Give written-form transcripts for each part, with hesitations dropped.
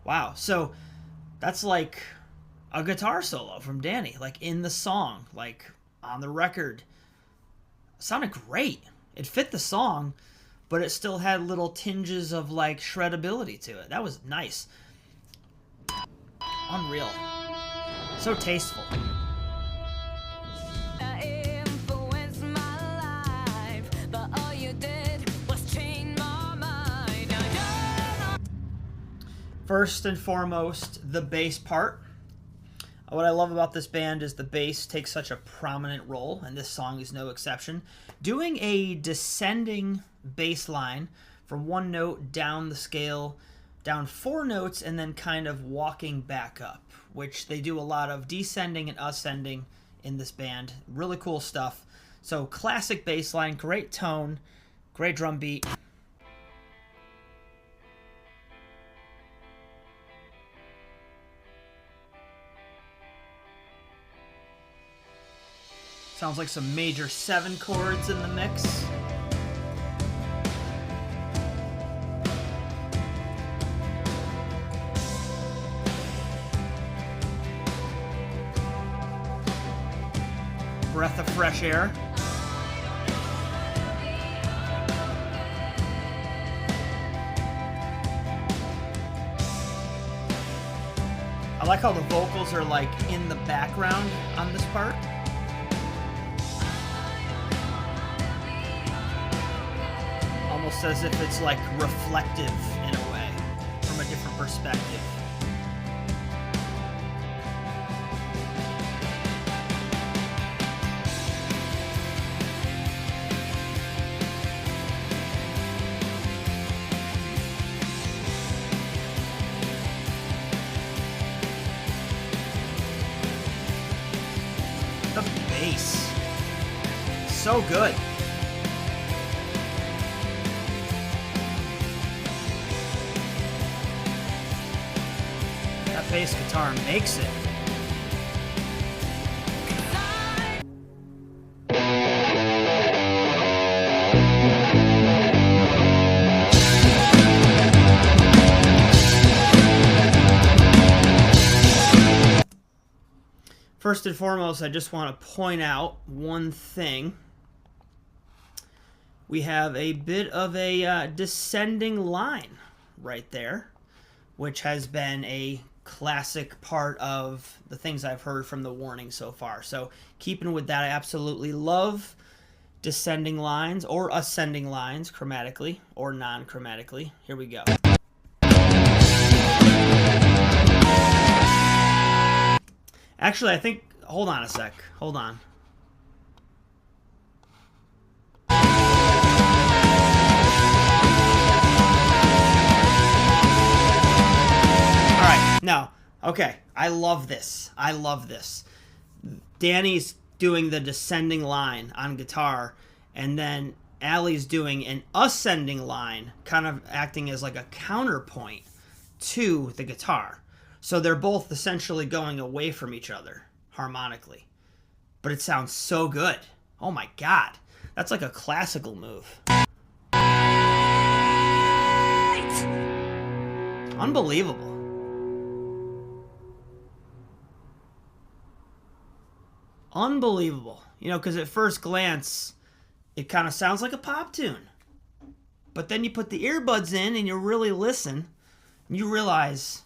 Wow. So that's like a guitar solo from Danny, like in the song, like on the record. It sounded great. It fit the song, but it still had little tinges of like shreddability to it. That was nice. Unreal. So tasteful. First and foremost, the bass part. What I love about this band is the bass takes such a prominent role, and this song is no exception. Doing a descending bass line from one note down the scale, down 4 notes, and then kind of walking back up, which they do a lot of descending and ascending in this band. Really cool stuff. So classic bass line, great tone, great drum beat. Sounds like some major 7 chords in the mix. Breath of fresh air. I like how the vocals are like in the background on this part. Almost as if it's like reflective in a way, from a different perspective. The bass, so good. That bass guitar makes it. First and foremost, I just want to point out one thing. We have a bit of a descending line right there, which has been a classic part of the things I've heard from The Warning so far. So keeping with that, I absolutely love descending lines or ascending lines chromatically or non-chromatically. Here we go. Actually, I think... Hold on a sec. Hold on. Alright, now, okay. I love this. I love this. Danny's doing the descending line on guitar, and then Allie's doing an ascending line, kind of acting as like a counterpoint to the guitar. So they're both essentially going away from each other harmonically. But it sounds so good. Oh my god. That's like a classical move. Unbelievable. Unbelievable. You know, because at first glance, it kind of sounds like a pop tune. But then you put the earbuds in and you really listen, and you realize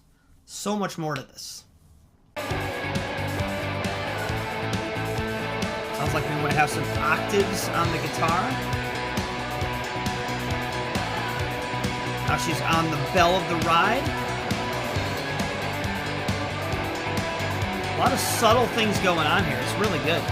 so much more to this. Sounds like we might have some octaves on the guitar. Now she's on the bell of the ride. A lot of subtle things going on here. It's really good.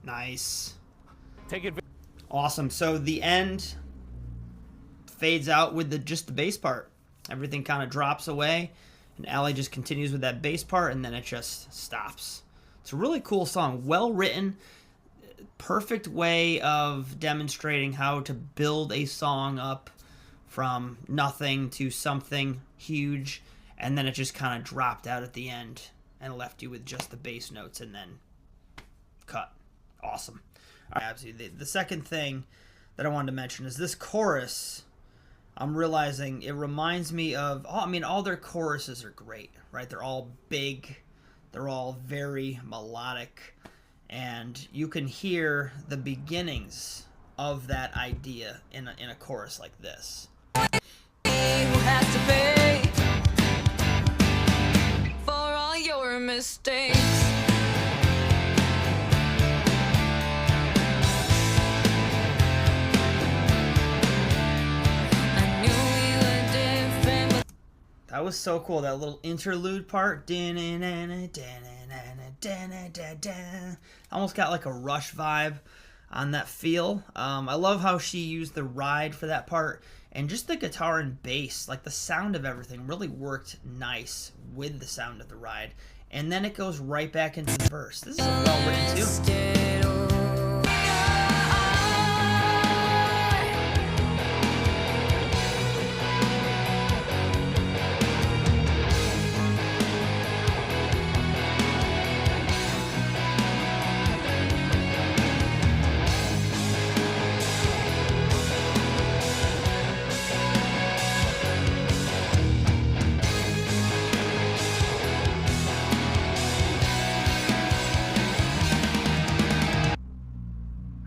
Nice. Take it. Awesome. So the end fades out with just the bass part. Everything kind of drops away, and Allie just continues with that bass part, and then it just stops. It's a really cool song. Well written. perfect way of demonstrating how to build a song up from nothing to something huge, and then it just kind of dropped out at the end and left you with just the bass notes and then cut. Awesome. All right, absolutely. The second thing that I wanted to mention is this chorus. I'm realizing it reminds me of, all their choruses are great, right? They're all big. They're all very melodic. And you can hear the beginnings of that idea in a chorus like this. Has to pay for all your mistakes. I knew we were different. That was so cool, that little interlude part. Almost got like a Rush vibe on that feel. I love how she used the ride for that part, and just the guitar and bass, like the sound of everything really worked nice with the sound of the ride. And then it goes right back into the verse. This is a well-written tune.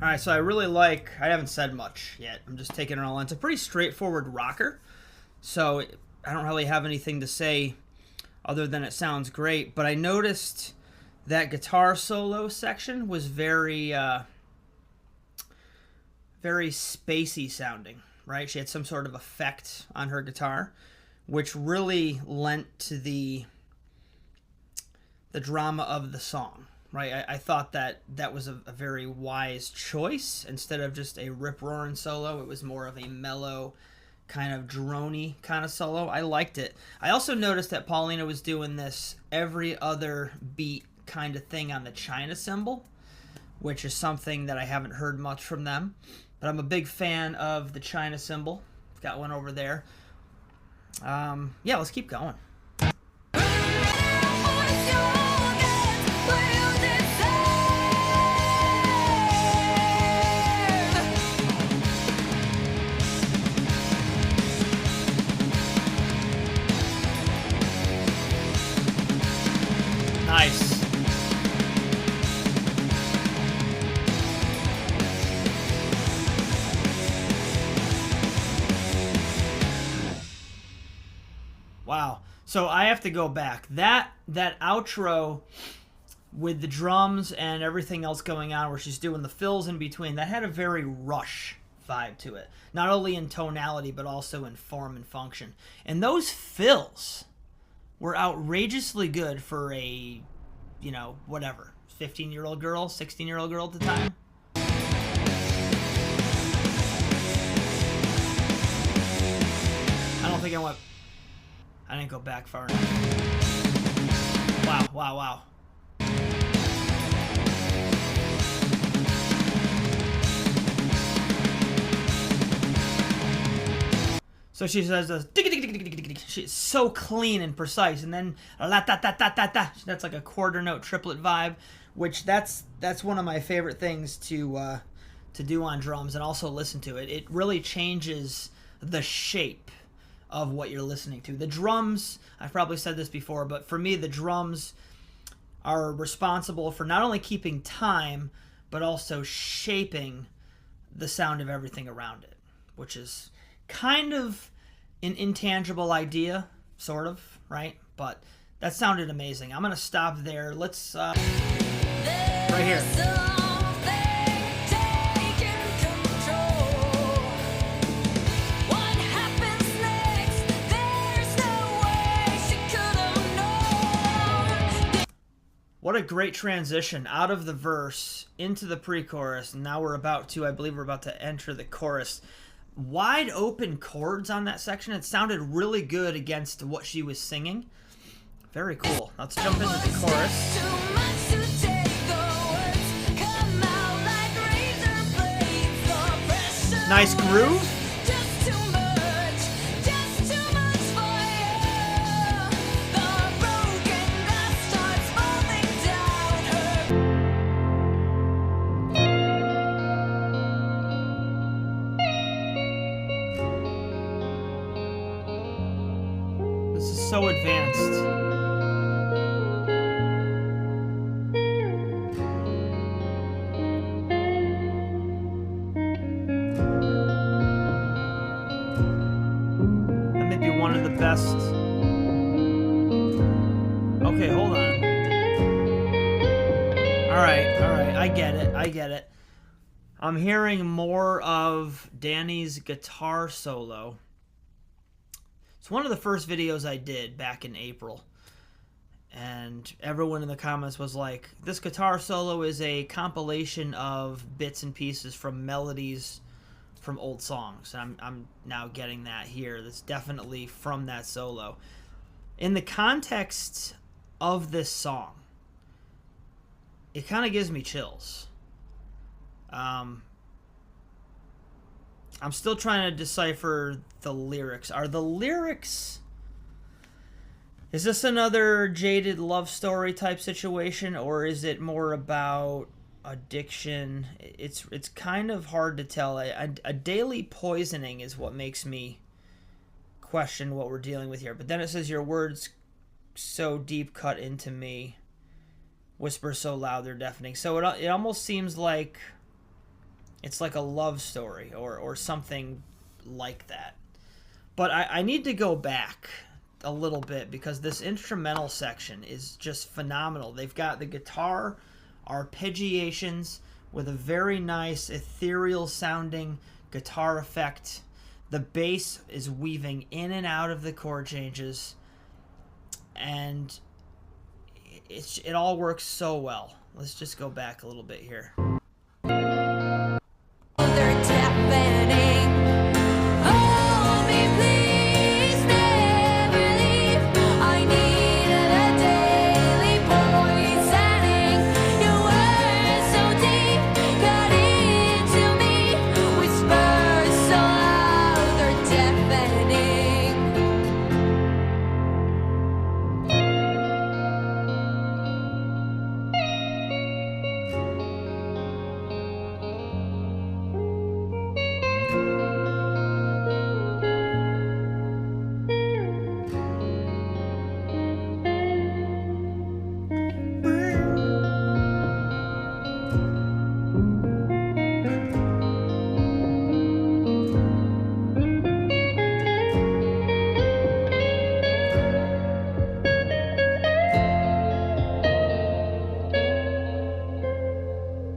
Alright, so I haven't said much yet. I'm just taking it all in. It's a pretty straightforward rocker, so I don't really have anything to say other than it sounds great. But I noticed that guitar solo section was very spacey sounding, right? She had some sort of effect on her guitar, which really lent to the drama of the song. Right, I thought that was a very wise choice. Instead of just a rip-roaring solo, it was more of a mellow, kind of droney kind of solo. I liked it. I also noticed that Paulina was doing this every other beat kind of thing on the China cymbal, which is something that I haven't heard much from them. But I'm a big fan of the China cymbal. Got one over there. Yeah, let's keep going. Nice. Wow. So I have to go back. That outro with the drums and everything else going on where she's doing the fills in between, that had a very Rush vibe to it. Not only in tonality, but also in form and function. And those fills were outrageously good for a, 15-year-old girl, 16-year-old girl at the time. I didn't go back far enough. Wow. So she says this, she's so clean and precise, and then that's like a quarter note triplet vibe, which that's one of my favorite things to do on drums and also listen to it. It really changes the shape of what you're listening to. The drums, I've probably said this before, but for me the drums are responsible for not only keeping time, but also shaping the sound of everything around it, which is kind of an intangible idea, sort of, right? But that sounded amazing. I'm going to stop there. Let's, right here. What a great transition out of the verse into the pre-chorus. And now I believe we're about to enter the chorus. Wide open chords on that section. It sounded really good against what she was singing. Very cool. Let's jump into the chorus. Nice groove. Just too much for you. The broken glass starts falling down. This is so advanced. One of the best. Okay, hold on. All right, I get it. I'm hearing more of Danny's guitar solo. It's one of the first videos I did back in April. And everyone in the comments was like, this guitar solo is a compilation of bits and pieces from melodies from old songs. I'm now getting that here. That's definitely from that solo. In the context of this song, it kind of gives me chills. I'm still trying to decipher the lyrics. Are the lyrics... Is this another jaded love story type situation, or is it more about addiction? It's kind of hard to tell. A daily poisoning is what makes me question what we're dealing with here. But then it says, your words so deep cut into me, whisper so loud they're deafening. So it almost seems like it's like a love story or something like that. But I need to go back a little bit because this instrumental section is just phenomenal. They've got the guitar arpeggiations with a very nice ethereal sounding guitar effect. The bass is weaving in and out of the chord changes, and it all works so well. Let's just go back a little bit here. They're deafening. Hold me, please, never leave. I need a daily poisoning. Your words so deep cut into me. Whispers so loud they're deafening.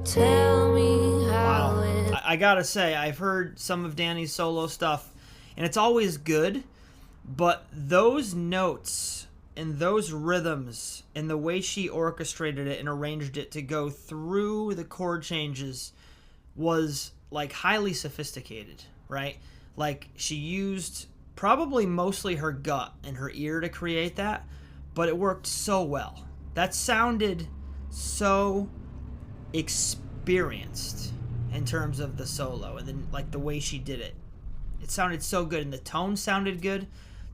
Tell me how it I gotta say, I've heard some of Danny's solo stuff, and it's always good, but those notes and those rhythms and the way she orchestrated it and arranged it to go through the chord changes was like highly sophisticated, right? Like she used probably mostly her gut and her ear to create that, but it worked so well. That sounded so experienced in terms of the solo, and then like the way she did it. It sounded so good, and the tone sounded good.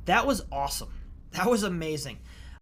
That was awesome. That was amazing.